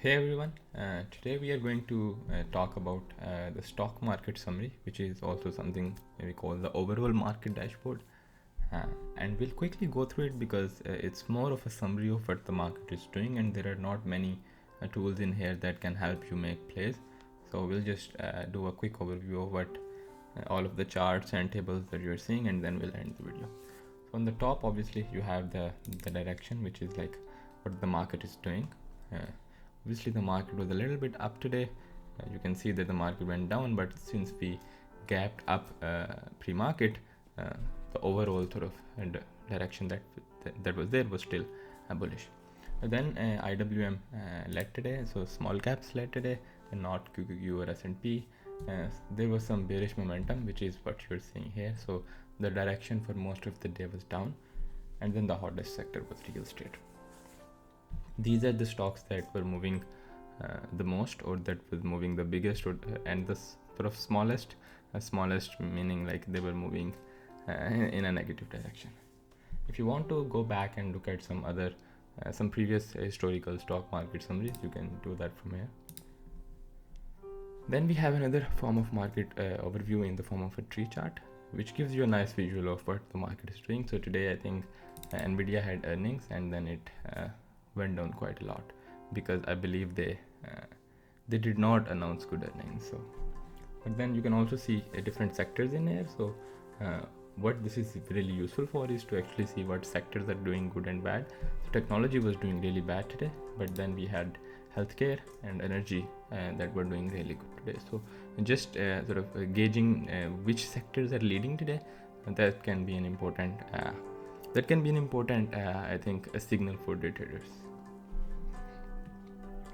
Hey everyone, today we are going to talk about the stock market summary, which is also something we call the overall market dashboard. And we'll quickly go through it because it's more of a summary of what the market is doing, and there are not many tools in here that can help you make plays. So we'll just do a quick overview of what all of the charts and tables that you're seeing, and then we'll end the video. So on the top, obviously, you have the direction, which is like what the market is doing. Obviously the market was a little bit up today. You can see that the market went down, but since we gapped up pre-market, the overall sort of direction that was there was still bullish. Then IWM led today, so small caps led today, and not QQQ or S&P. There was some bearish momentum, which is what you're seeing here. So the direction for most of the day was down, and then the hottest sector was real estate. These are the stocks that were moving the most, or that was moving the biggest, and the sort of smallest. Smallest meaning like they were moving in a negative direction. If you want to go back and look at some other some previous historical stock market summaries, you can do that from here. Then we have another form of market overview in the form of a tree chart, which gives you a nice visual of what the market is doing. So today I think Nvidia had earnings, and then it went down quite a lot because I believe they did not announce good earnings. So, but then you can also see different sectors in here. So what this is really useful for is to actually see what sectors are doing good and bad. So technology was doing really bad today, but then we had healthcare and energy that were doing really good today. So just sort of gauging which sectors are leading today, that can be an important I think a signal for day traders.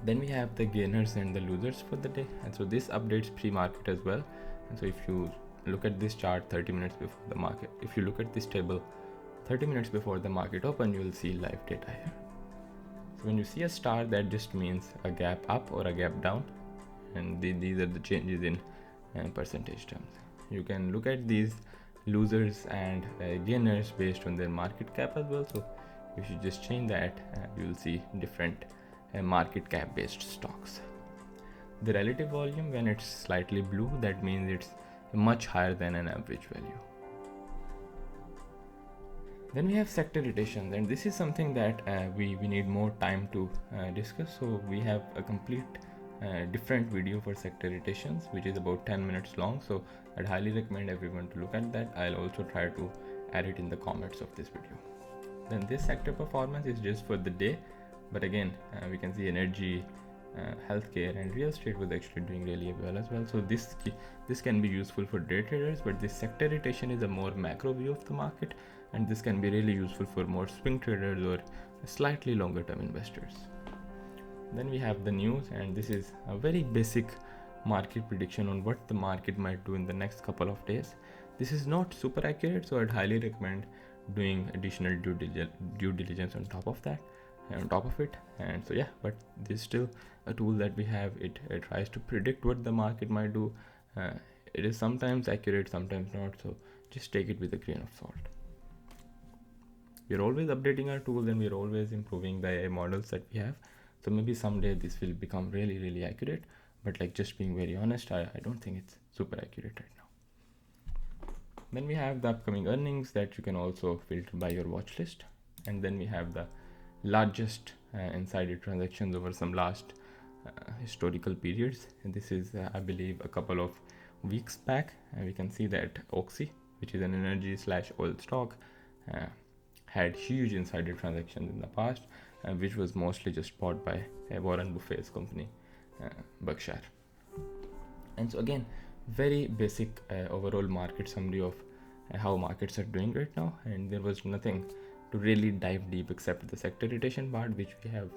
Then we have the gainers and the losers for the day, and so this updates pre-market as well. And so if you look at this chart 30 minutes before the market, if you look at this table 30 minutes before the market open, you will see live data here. So when you see a star, that just means a gap up or a gap down, and these are the changes in percentage terms. You can look at these losers and gainers based on their market cap as well. So if you just change that, you will see different market cap based stocks. The relative volume, when it's slightly blue, that means it's much higher than an average value. Then we have sector rotations, and this is something that we need more time to discuss. So we have a complete different video for sector rotations, which is about 10 minutes long. So I'd highly recommend everyone to look at that. I'll also try to add it in the comments of this video. Then this sector performance is just for the day, but again we can see energy, healthcare and real estate was actually doing really well as well. So this can be useful for day traders, but this sector rotation is a more macro view of the market, and this can be really useful for more swing traders or slightly longer term investors. Then we have the news, and this is a very basic market prediction on what the market might do in the next couple of days. This is not super accurate, so I'd highly recommend doing additional due diligence on top of that, on top of it. And so yeah, but this is still a tool that we have. It tries to predict what the market might do. It is sometimes accurate, sometimes not, so just take it with a grain of salt. We're always updating our tools, and we're always improving the AI models that we have. So maybe someday this will become really accurate, but like just being very honest, I don't think it's super accurate right now. Then we have the upcoming earnings that you can also filter by your watch list. And then we have the largest insider transactions over some last historical periods. And this is I believe a couple of weeks back, and we can see that Oxy, which is an energy / oil stock, had huge insider transactions in the past, which was mostly just bought by Warren Buffett's company, Berkshire. And so again, very basic overall market summary of how markets are doing right now, and there was nothing to really dive deep except the sector rotation part, which we have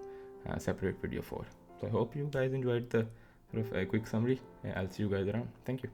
a separate video for. So I hope you guys enjoyed the sort of a quick summary. I'll see you guys around. Thank you.